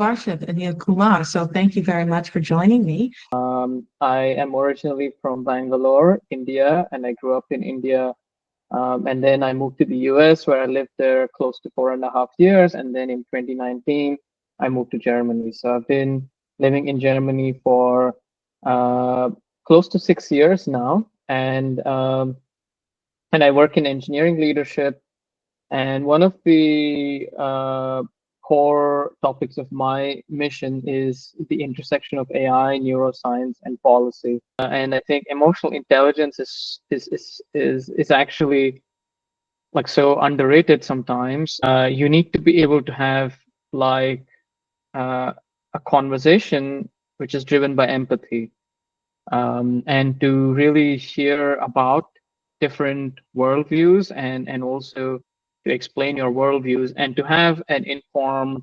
Varsh Anilkumar. So thank you very much for joining me. I am originally from Bangalore, India, and I grew up in India. And then I moved to the US where I lived there close to 4.5 years. And then in 2019, I moved to Germany. So I've been living in Germany for uh, close to 6 years now. And I work in engineering leadership. And one of the core topics of my mission is the intersection of AI, neuroscience, and policy. And I think emotional intelligence is actually like so underrated sometimes. You need to be able to have like a conversation which is driven by empathy, and to really hear about different worldviews and also to explain your worldviews and to have an informed,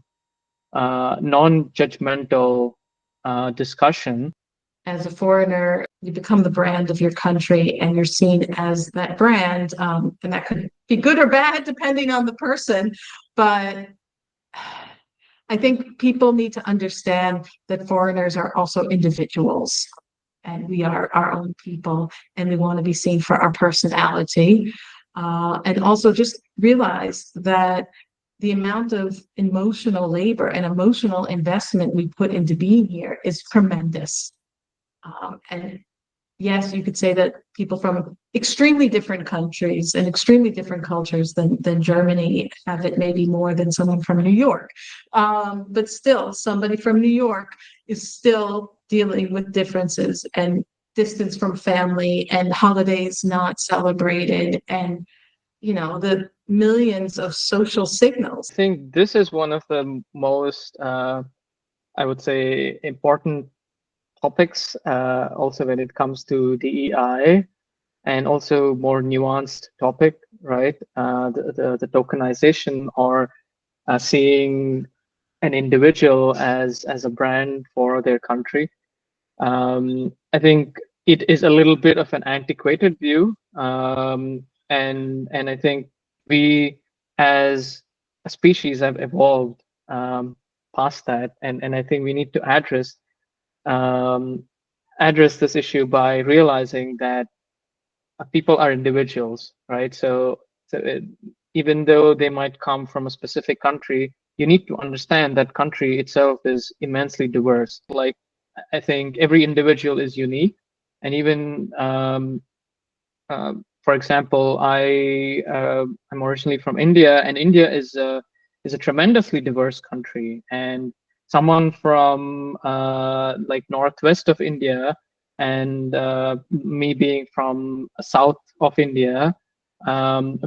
non-judgmental discussion. As a foreigner, you become the brand of your country and you're seen as that brand. And that could be good or bad depending on the person. But I think people need to understand that foreigners are also individuals and we are our own people and we want to be seen for our personality. And also just realize that the amount of emotional labor and emotional investment we put into being here is tremendous. And yes, you could say that people from extremely different countries and extremely different cultures than Germany have it maybe more than someone from New York. But still, somebody from New York is still dealing with differences and distance from family and holidays not celebrated and, the millions of social signals. I think this is one of the most, I would say, important topics, also when it comes to DEI, and also more nuanced topic, right? The tokenization or seeing an individual as a brand for their country. I think it is a little bit of an antiquated view, and I think we as a species have evolved past that, and I think we need to um, address this issue by realizing that people are individuals, right? So even though they might come from a specific country, you need to understand that country itself is immensely diverse. Like, I think every individual is unique, and even for example, I'm originally from India, and India is a tremendously diverse country. And someone from like northwest of India, and me being from south of India,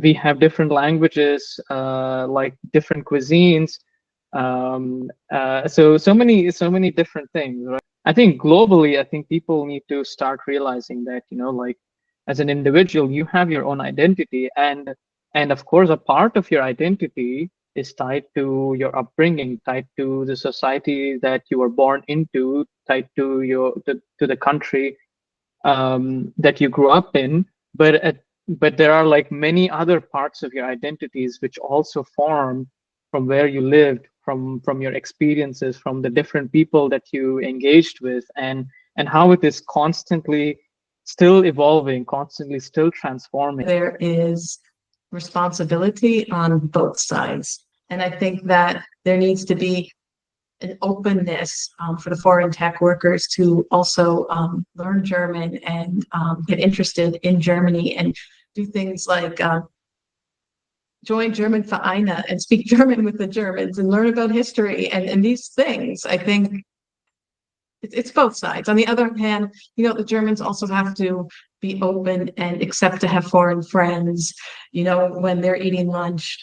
we have different languages, like different cuisines. So many different things, right? I think globally, I think people need to start realizing that, like, as an individual, you have your own identity, and of course, a part of your identity is tied to your upbringing, tied to the society that you were born into, tied to to the country that you grew up in. But there are like many other parts of your identities which also form from where you lived, from your experiences, from the different people that you engaged with, and how it is constantly still evolving, constantly still transforming. There is responsibility on both sides. And I think that there needs to be an openness for the foreign tech workers to also learn German and get interested in Germany and do things like join German Vereine and speak German with the Germans and learn about history and these things. I think it's both sides. On the other hand, the Germans also have to be open and accept to have foreign friends, when they're eating lunch.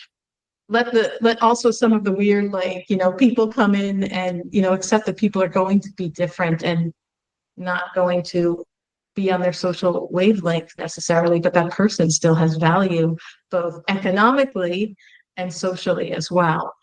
Let also some of the weird, like, people come in and, accept that people are going to be different and not going to be on their social wavelength necessarily, but that person still has value, both economically and socially as well.